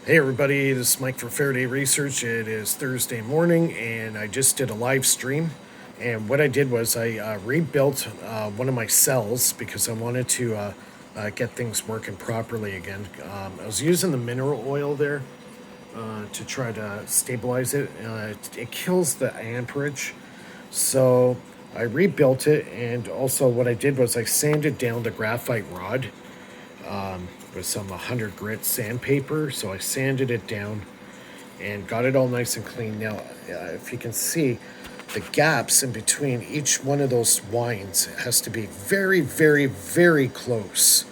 Hey everybody, this is Mike for Faraday Research. It is Thursday morning and I just did a live stream. And what I did was I rebuilt one of my cells because I wanted to get things working properly again. I was using the mineral oil there to try to stabilize it. It kills the amperage. So I rebuilt it, and also what I did was I sanded down the graphite rod with some 100 grit sandpaper. So I sanded it down and got it all nice and clean. Now, if you can see, the gaps in between each one of those wines has to be very, very, very close.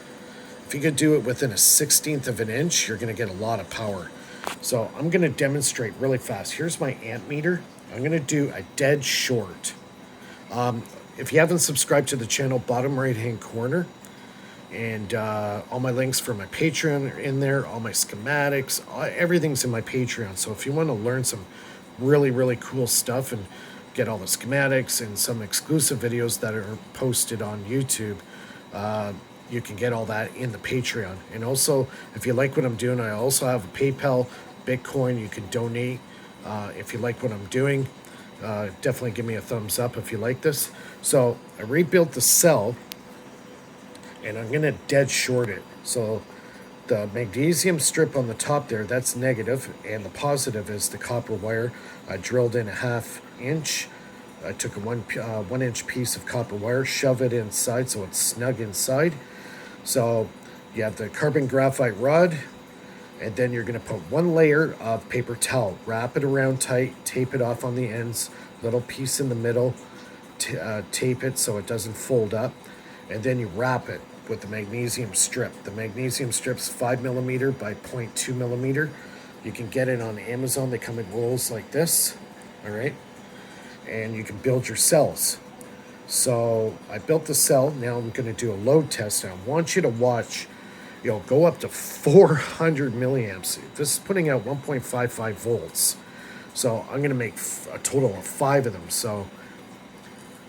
If you could do it within a 16th of an inch, you're going to get a lot of power. So I'm going to demonstrate really fast. Here's my amp meter. I'm going to do a dead short. If you haven't subscribed to the channel, bottom right hand corner, and all my links for my Patreon are in there, all my schematics, everything's in my Patreon. So if you want to learn some really, really cool stuff and get all the schematics and some exclusive videos that are posted on YouTube, you can get all that in the Patreon. And also, if you like what I'm doing, I also have a PayPal, Bitcoin. You can donate if you like what I'm doing. Definitely give me a thumbs up if you like this. So I rebuilt the cell, and I'm going to dead short it. So the magnesium strip on the top there, that's negative, and the positive is the copper wire. I drilled in a 1/2 inch. I took a 1 inch piece of copper wire, shove it inside so it's snug inside. So you have the carbon graphite rod, and then you're going to put one layer of paper towel, wrap it around tight, tape it off on the ends, little piece in the middle, tape it so it doesn't fold up, and then you wrap it with the magnesium strip. The magnesium strip's 5mm by 0.2mm. You can get it on Amazon. They come in rolls like this, all right? And you can build your cells. So I built the cell. Now I'm going to do a load test. I want you to watch, go up to 400 milliamps. This is putting out 1.55 volts. So I'm going to make a total of 5 of them. So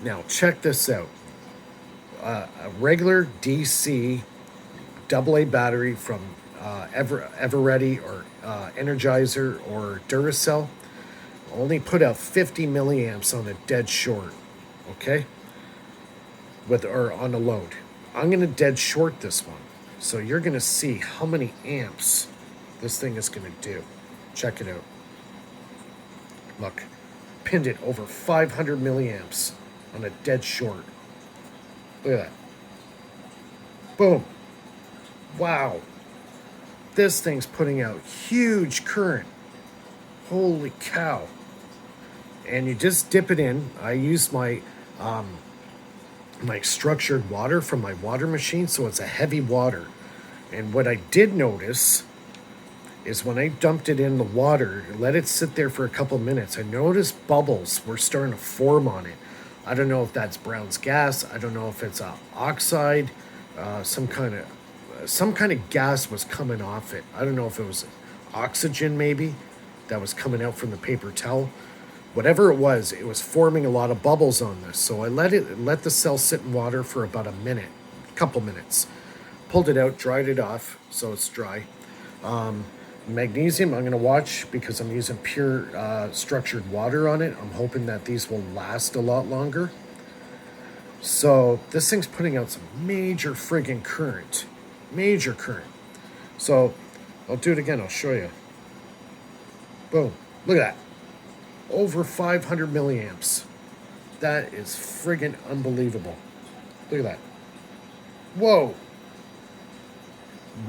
now check this out. A regular DC AA battery from Everready or Energizer or Duracell only put out 50 milliamps on a dead short, okay? Or on a load. I'm going to dead short this one. So you're going to see how many amps this thing is going to do. Check it out. Look, pinned it over 500 milliamps on a dead short. Look at that. Boom. Wow. This thing's putting out huge current. Holy cow. And you just dip it in. I use my structured water from my water machine, so it's a heavy water. And what I did notice is when I dumped it in the water, let it sit there for a couple minutes, I noticed bubbles were starting to form on it. I don't know if that's Brown's gas. I don't know if it's oxide. Some kind of gas was coming off it. I don't know if it was oxygen maybe that was coming out from the paper towel. Whatever it was forming a lot of bubbles on this. So I let the cell sit in water for about a couple minutes. Pulled it out, dried it off so it's dry. Magnesium, I'm going to watch because I'm using pure structured water on it. I'm hoping that these will last a lot longer. So this thing's putting out some major friggin' current. Major current. So I'll do it again. I'll show you. Boom. Look at that. Over 500 milliamps. That is friggin' unbelievable. Look at that. Whoa.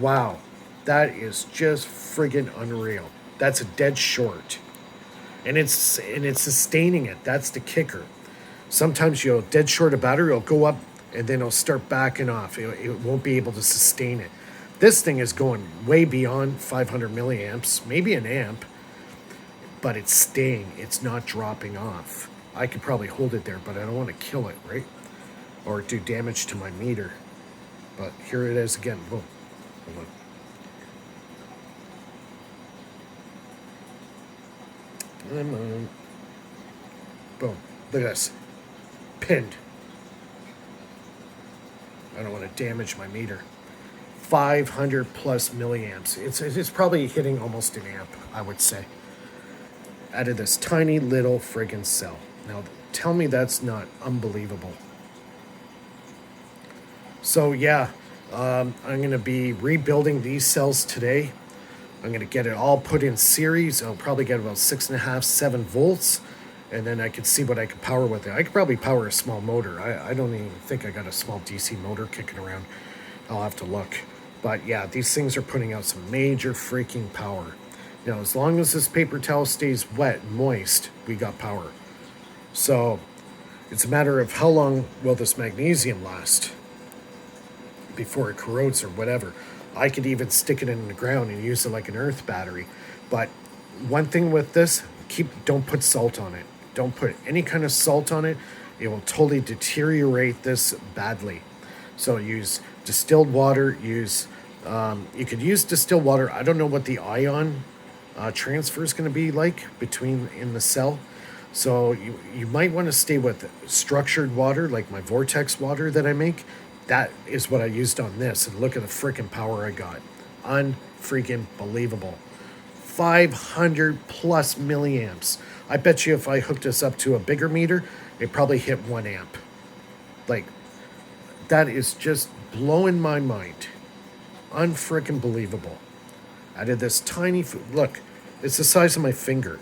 Wow. That is just friggin' unreal. That's a dead short. And it's sustaining it. That's the kicker. Sometimes you'll dead short a battery, it'll go up and then it'll start backing off. It won't be able to sustain it. This thing is going way beyond 500 milliamps, maybe an amp, but it's staying. It's not dropping off. I could probably hold it there, but I don't want to kill it, right? Or do damage to my meter. But here it is again. Boom. Hold on. Boom. Look at this. Pinned. I don't want to damage my meter. 500 plus milliamps. It's probably hitting almost an amp, I would say, out of this tiny little friggin' cell. Now, tell me that's not unbelievable. So yeah, I'm going to be rebuilding these cells today. I'm going to get it all put in series. I'll probably get about 6.5, 7 volts, and then I can see what I can power with it. I could probably power a small motor. I don't even think I got a small DC motor kicking around. I'll have to look. But yeah, these things are putting out some major freaking power. Now, as long as this paper towel stays wet and moist, we got power. So it's a matter of how long will this magnesium last before it corrodes or whatever. I could even stick it in the ground and use it like an earth battery. But one thing with this, don't put salt on it. Don't put any kind of salt on it. It will totally deteriorate this badly. So use distilled water. You could use distilled water. I don't know what the ion transfer is going to be like in the cell. So you might want to stay with structured water, like my vortex water that I make. That is what I used on this. And look at the freaking power I got. Unfreaking believable. 500 plus milliamps. I bet you if I hooked this up to a bigger meter, it probably hit 1 amp. Like, that is just blowing my mind. Unfreaking believable. Out of this tiny, look, it's the size of my finger.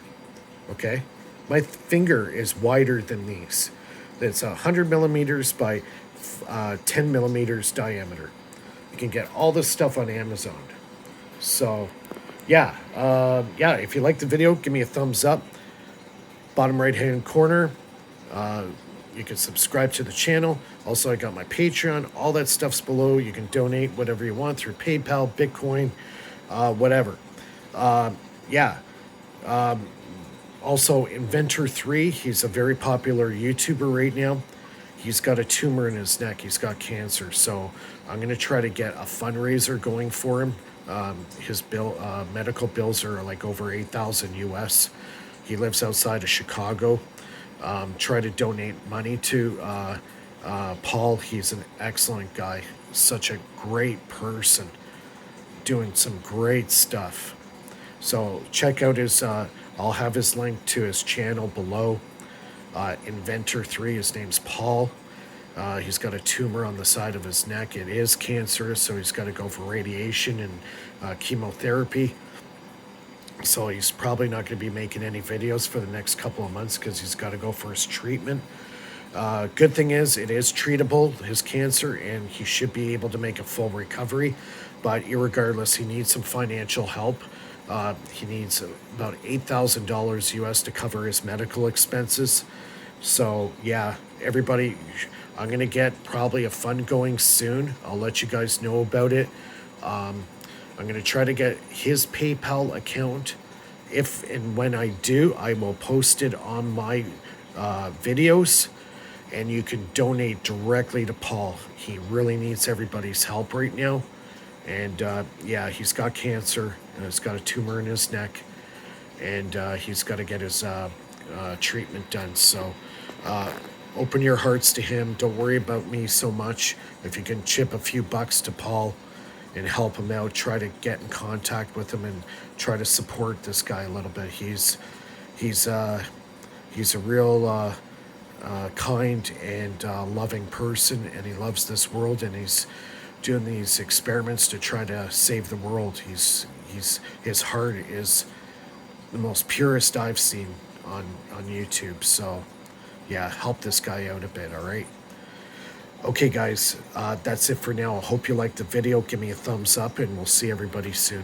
Okay? My finger is wider than these. It's 100 millimeters by 10 millimeters diameter. You can get all this stuff on Amazon. So, yeah. If you like the video, give me a thumbs up. Bottom right-hand corner, you can subscribe to the channel. Also, I got my Patreon. All that stuff's below. You can donate whatever you want through PayPal, Bitcoin, whatever. Also, Inventor 3, he's a very popular YouTuber right now. He's got a tumor in his neck. He's got cancer. So I'm going to try to get a fundraiser going for him. His medical bills are like over 8,000 US. He lives outside of Chicago. Try to donate money to Paul. He's an excellent guy. Such a great person. Doing some great stuff. So check out his, I'll have his link to his channel below. Inventor 3, his name's Paul. He's got a tumor on the side of his neck. It is cancerous, so he's got to go for radiation and chemotherapy. So he's probably not going to be making any videos for the next couple of months because he's got to go for his treatment. Good thing is, it is treatable, his cancer, and he should be able to make a full recovery. But irregardless, he needs some financial help. He needs about $8,000 US to cover his medical expenses. So yeah, everybody, I'm going to get probably a fund going soon. I'll let you guys know about it. I'm going to try to get his PayPal account. If and when I do, I will post it on my videos, and you can donate directly to Paul. He really needs everybody's help right now. And yeah, he's got cancer, and he's got a tumor in his neck, and he's got to get his treatment done. So open your hearts to him. Don't worry about me so much. If you can chip a few bucks to Paul and help him out, try to get in contact with him and try to support this guy a little bit. He's a real kind and loving person, and he loves this world, and he's doing these experiments to try to save the world. His heart is the most purest I've seen on YouTube. So yeah, help this guy out a bit. All right. Okay, guys, that's it for now. I hope you liked the video. Give me a thumbs up, and we'll see everybody soon.